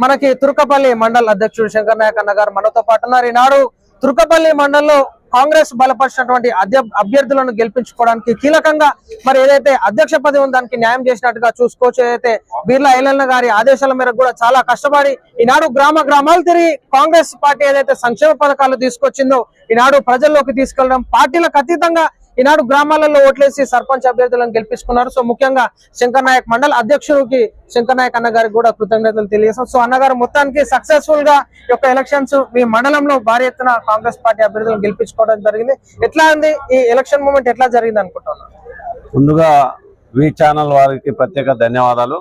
మనకి తుర్కపల్లి మండల్ అధ్యక్షుడు శంకర్ నాయక్ అన్న గారు మనతో పాటు ఉన్నారు. ఈనాడు తుర్కపల్లి మండల్లో కాంగ్రెస్ బలపరిచినటువంటి అభ్యర్థులను గెలిపించుకోవడానికి కీలకంగా మరి ఏదైతే అధ్యక్ష పదవి ఉందో దానికి న్యాయం చేసినట్టుగా చూసుకోవచ్చు. ఏదైతే బీర్లా ఐలన్న గారి ఆదేశాల మేరకు కూడా చాలా కష్టపడి ఈనాడు గ్రామాలు తిరిగి కాంగ్రెస్ పార్టీ ఏదైతే సంక్షేమ పథకాలు తీసుకొచ్చిందో ఈనాడు ప్రజల్లోకి తీసుకెళ్లడం, పార్టీలకు అతీతంగా ఈనాడు గ్రామాలలో ఓట్లేసి సర్పంచ్ అభ్యర్థులను గెలిపించుకున్నారు. సో ముఖ్యంగా శంకర్ నాయక్ మండల్ అధ్యక్షుడికి శంకర్ నాయక్ అన్నగారికి కూడా కృతజ్ఞతలు తెలియజేస్తాం. సో అన్నగారు మొత్తానికి సక్సెస్ఫుల్ గా ఈ యొక్క ఎలక్షన్స్ మీ మండలంలో భారీ ఎత్తున కాంగ్రెస్ పార్టీ అభ్యర్థులను గెలిపించుకోవడం జరిగింది. ఎట్లా ఉంది ఈ ఎలక్షన్ మూమెంట్, ఎట్లా జరిగింది అనుకుంటున్నారు? ముందుగా వి ఛానల్ వారికి ప్రత్యేక ధన్యవాదాలు.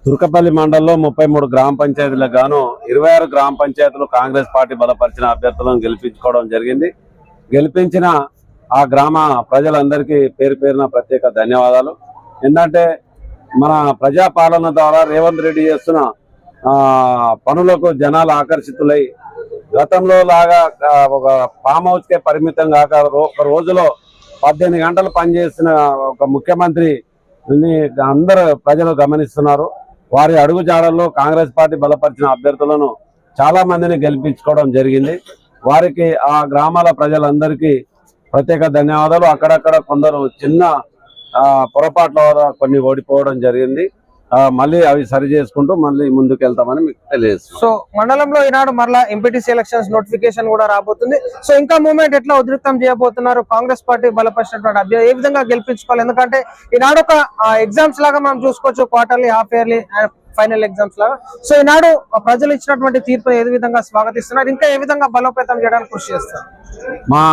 తుర్కపల్లి మండలంలో 33 గ్రామ పంచాయతీలకు గాను 26 గ్రామ పంచాయతీలు కాంగ్రెస్ పార్టీ బలపరిచిన అభ్యర్థులను గెలిపించుకోవడం జరిగింది. గెలిపించిన ఆ గ్రామ ప్రజలందరికీ పేరు పేరున ప్రత్యేక ధన్యవాదాలు. ఏంటంటే మన ప్రజాపాలన ద్వారా రేవంత్ రెడ్డి చేస్తున్న పనులకు జనాలు ఆకర్షితులై గతంలో లాగా ఒక ఫామ్ హౌస్ కే పరిమితం కాక ఒక రోజులో 18 గంటలు పనిచేసిన ఒక ముఖ్యమంత్రి అందరూ ప్రజలు గమనిస్తున్నారు. వారి అడుగుజాడల్లో కాంగ్రెస్ పార్టీ బలపరిచిన అభ్యర్థులను చాలా మందిని గెలిపించుకోవడం జరిగింది. వారికి ఆ గ్రామాల ప్రజలందరికీ ప్రత్యేక ధన్యవాదాలు. అక్కడక్కడ కొందరు చిన్న పొరపాట్ల వల్ల కొన్ని ఓడిపోవడం జరిగింది. మళ్ళీ అవి సరి చేసుకుంటూ మళ్ళీ ముందుకు వెళ్తామని మీకు తెలియజేస్తాం. సో మండలంలో ఈనాడు మరలా ఎంపీటీసీ ఎలక్షన్స్ నోటిఫికేషన్ కూడా రాబోతుంది. సో ఇంకా మూవ్మెంట్ ఎట్లా ఉధృతం చేయబోతున్నారు? కాంగ్రెస్ పార్టీ బలపరిచినటువంటి అభ్యర్థి ఏ విధంగా గెలిపించుకోవాలి? ఎందుకంటే ఈనాడు ఒక ఎగ్జామ్స్ లాగా మనం చూసుకోవచ్చు, quarterly, half yearly, final exams లాగా. సో ఈనాడు ప్రజలు ఇచ్చినటువంటి తీర్పు ఏ విధంగా స్వాగతిస్తున్నారు, ఇంకా ఏ విధంగా బలోపేతం చేయడానికి కృషి చేస్తారు? మా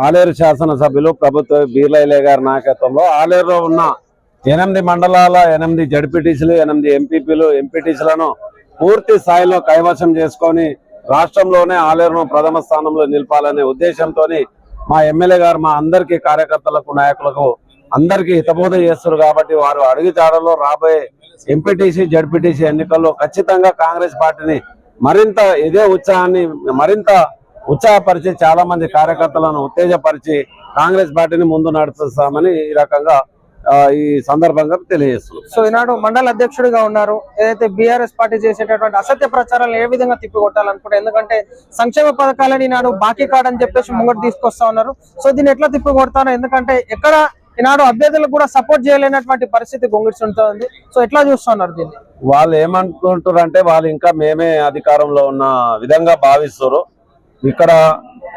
ఆలేరు శాసనసభ్యులు ప్రభుత్వ బీర్లా ఐలయ్య గారి నాయకత్వంలో ఆలేరులో ఉన్న 8 మండలాల 8 జడ్పీటీసీలు, 8 ఎంపీపీలు, ఎంపీటీసీలను పూర్తి స్థాయిలో కైవసం చేసుకొని రాష్ట్రంలోనే ఆలేరును ప్రథమ స్థానంలో నిలపాలనే ఉద్దేశంతో మా ఎమ్మెల్యే గారు మా అందరికీ కార్యకర్తలకు, నాయకులకు అందరికీ హితబోధ చేస్తారు. కాబట్టి వారు అడుగుజాడలో రాబోయే ఎంపీటీసీ, జడ్పీటీసీ ఎన్నికల్లో ఖచ్చితంగా కాంగ్రెస్ పార్టీని మరింత ఇదే ఉత్సాహాన్ని మరింత ఉత్సాహపరిచి చాలా మంది కార్యకర్తలను ఉత్తేజపరిచి కాంగ్రెస్ పార్టీని ముందు నడుపుతామని ఈ రకంగా ఈ సందర్భంగా తెలియజేస్తున్నారు. సో ఈనాడు మండల అధ్యక్షుడిగా ఉన్నారు. ఏదైతే బీఆర్ఎస్ పార్టీ చేసేటటువంటి అసత్య ప్రచారాలను ఏ విధంగా తిప్పికొట్టాలనుకుంటారు? ఎందుకంటే సంక్షేమ పథకాలని ఈనాడు బాకీ కాడని చెప్పేసి ముంగడు తీసుకొస్తా ఉన్నారు. సో దీన్ని ఎట్లా తిప్పికొడతారు? ఎందుకంటే ఎక్కడ ఈనాడు అభ్యర్థులకు కూడా సపోర్ట్ చేయలేనటువంటి పరిస్థితి గొంగిడిచుంటుంది. సో ఎట్లా చూస్తున్నారు దీన్ని? వాళ్ళు ఏమంటుంటారు అంటే వాళ్ళు ఇంకా మేమే అధికారంలో ఉన్న విధంగా భావిస్తారు. ఇక్కడ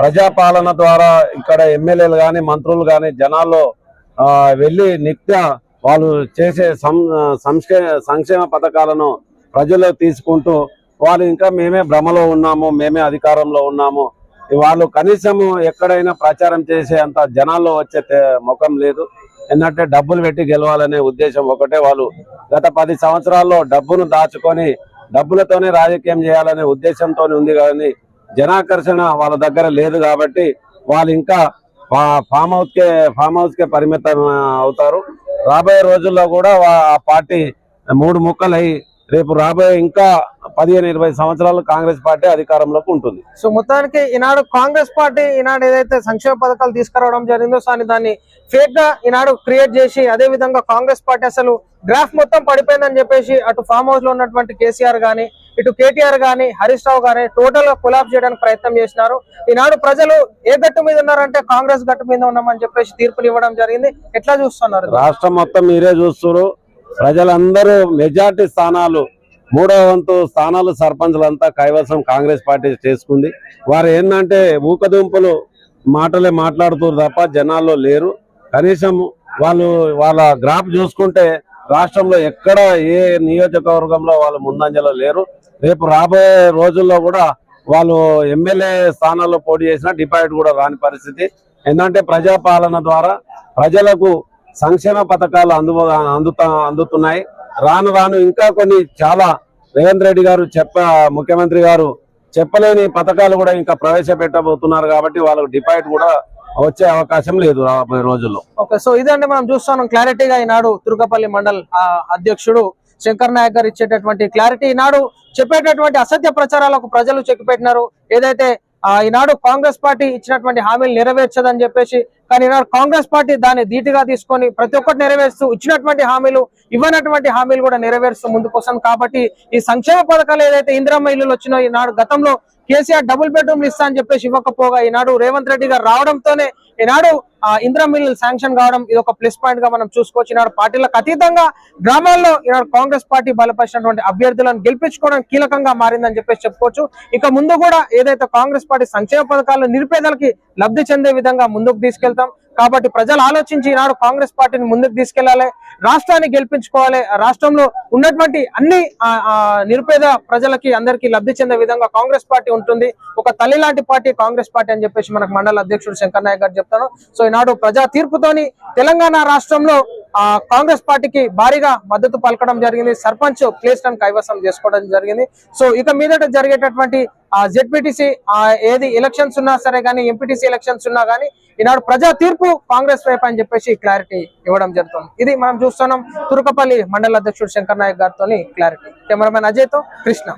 ప్రజాపాలన ద్వారా ఇక్కడ ఎమ్మెల్యేలు కానీ, మంత్రులు కానీ జనాల్లో వెళ్ళి నిత్య వాళ్ళు చేసే సంక్షేమ పథకాలను ప్రజల్లో తీసుకుంటూ వాళ్ళు ఇంకా మేమే భ్రమలో ఉన్నాము, మేమే అధికారంలో ఉన్నాము, వాళ్ళు కనీసము ఎక్కడైనా ప్రచారం చేసే అంత జనాల్లో వచ్చే ముఖం లేదు. ఎందుకంటే డబ్బులు పెట్టి గెలవాలనే ఉద్దేశం ఒకటే. వాళ్ళు గత 10 సంవత్సరాల్లో డబ్బును దాచుకొని డబ్బులతోనే రాజకీయం చేయాలనే ఉద్దేశంతో ఉంది. కానీ జనాకర్షణ వాళ్ళ దగ్గర లేదు. కాబట్టి వాళ్ళు ఇంకా ఫామ్ హౌస్ కే పరిమితం అవుతారు. రాబోయే రోజుల్లో కూడా ఆ పార్టీ 3 ముక్కలై రేపు రాబోయే ఇంకా 15-20 సంవత్సరాలు కాంగ్రెస్ పార్టీ అధికారంలోకి ఉంటుంది. సో మొత్తానికి ఈనాడు కాంగ్రెస్ పార్టీ ఈనాడు ఏదైతే సంక్షేమ పథకాలు తీసుకురావడం జరిగిందో దాన్ని ఫేక్ గా ఈనాడు క్రియేట్ చేసి అదే విధంగా కాంగ్రెస్ పార్టీ అసలు గ్రాఫ్ మొత్తం పడిపోయిందని చెప్పేసి అటు ఫామ్ హౌస్ లో ఉన్నటువంటి కేసీఆర్ గానీ, ఇటు కేటీఆర్ గానీ, హరీష్ రావు గానీ టోటల్ గా కొలాప్స్ చేయడానికి ప్రయత్నం చేసినారు. ఈనాడు ప్రజలు ఏ గట్టు మీద ఉన్నారంటే కాంగ్రెస్ గట్టు మీద ఉన్నామని చెప్పేసి తీర్పులు ఇవ్వడం జరిగింది. ఎట్లా చూస్తున్నారు? రాష్ట్రం మొత్తం మీరే చూస్తున్నారు. ప్రజలందరూ మెజార్టీ స్థానాలు 3వ వంతు స్థానాలు సర్పంచ్లంతా కైవసం కాంగ్రెస్ పార్టీ చేసుకుంది. వారు ఏంటంటే ఊకదుంపులు మాటలే మాట్లాడుతున్నారు తప్ప జనాల్లో లేరు. కనీసం వాళ్ళ గ్రాఫ్ చూసుకుంటే రాష్ట్రంలో ఎక్కడ ఏ నియోజకవర్గంలో వాళ్ళు ముందంజలో లేరు. రేపు రాబోయే రోజుల్లో కూడా వాళ్ళు ఎమ్మెల్యే స్థానాల్లో పోటీ చేసినా డిపాజిట్ కూడా రాని పరిస్థితి. ఏంటంటే ప్రజాపాలన ద్వారా ప్రజలకు సంక్షేమ పథకాలు అందుతున్నాయి. రాను ఇంకా కొన్ని చాలా రేవంత్ రెడ్డి గారు ముఖ్యమంత్రి గారు చెప్పలేని పథకాలు కూడా ఇంకా ప్రవేశపెట్టబోతున్నారు. కాబట్టి వాళ్ళకు డిపాజిట్ కూడా వచ్చే అవకాశం లేదు రాబోయే రోజుల్లో. ఓకే, సో ఇదంటే మనం చూస్తున్నాం క్లారిటీగా ఈనాడు తుర్కపల్లి మండల్ అధ్యక్షుడు శంకర్ నాయక్ గారు ఇచ్చేటటువంటి క్లారిటీ. ఈనాడు చెప్పేటటువంటి అసత్య ప్రచారాలకు ప్రజలు చెక్కిపెట్టినారు. ఏదైతే ఈనాడు కాంగ్రెస్ పార్టీ ఇచ్చినటువంటి హామీలు నెరవేర్చదని చెప్పేసి, కానీ ఈనాడు కాంగ్రెస్ పార్టీ దాన్ని ధీటుగా తీసుకొని ప్రతి ఒక్కటి నెరవేరుస్తూ, ఇచ్చినటువంటి హామీలు ఇవ్వనటువంటి హామీలు కూడా నెరవేరుస్తూ ముందుకొస్తాం. కాబట్టి ఈ సంక్షేమ పథకాలు ఏదైతే ఇందిరమ్మ ఇల్లులు వచ్చినో, ఈనాడు గతంలో కేసీఆర్ డబుల్ బెడ్రూమ్లు ఇస్తా అని చెప్పేసి ఇవ్వకపోగా ఈనాడు రేవంత్ రెడ్డి గారు రావడంతోనే ఈనాడు ఇందిరమ్మ ఇల్లు శాంక్షన్ కావడం ఇది ఒక ప్లస్ పాయింట్ గా మనం చూసుకోవచ్చు. ఈనాడు పార్టీలకు అతీతంగా గ్రామాల్లో ఈనాడు కాంగ్రెస్ పార్టీ బలపరిచినటువంటి అభ్యర్థులను గెలిపించుకోవడం కీలకంగా మారిందని చెప్పేసి చెప్పుకోవచ్చు. ఇక ముందు కూడా ఏదైతే కాంగ్రెస్ పార్టీ సంక్షేమ పథకాలు నిరుపేదలకి లబ్ధి చెందే విధంగా ముందుకు తీసుకెళ్తాం. కాబట్టి ప్రజలు ఆలోచించి ఈనాడు కాంగ్రెస్ పార్టీని ముందుకు తీసుకెళ్లాలి, రాష్ట్రాన్ని గెలిపించుకోవాలి. రాష్ట్రంలో ఉన్నటువంటి అన్ని నిరుపేద ప్రజలకి అందరికీ లబ్ధి చెందే విధంగా కాంగ్రెస్ పార్టీ ఉంటుంది. ఒక తల్లి లాంటి పార్టీ కాంగ్రెస్ పార్టీ అని చెప్పేసి మనకు మండల అధ్యక్షుడు శంకర్ నాయక్ గారు చెప్తాను. సో ఈనాడు ప్రజా తీర్పుతోని తెలంగాణ రాష్ట్రంలో కాంగ్రెస్ పార్టీకి భారీగా మద్దతు పలకడం జరిగింది. సర్పంచ్ ప్లేస్లను కైవసం చేసుకోవడం జరిగింది. సో ఇక మీదట జరిగేటటువంటి జెడ్పీటీసీ ఏది ఎలక్షన్స్ ఉన్నా సరే కానీ, ఎంపీటీసీ ఎలక్షన్స్ ఉన్నా కానీ ఈనాడు ప్రజా తీర్పు కాంగ్రెస్ వైపు అని చెప్పేసి క్లారిటీ ఇవ్వడం జరుగుతుంది. ఇది మనం చూస్తున్నాం తుర్కపల్లి మండల అధ్యక్షుడు శంకర్ నాయక్ గారితో క్లారిటీ. కెమెరామెన్ అజయ్ తో కృష్ణ.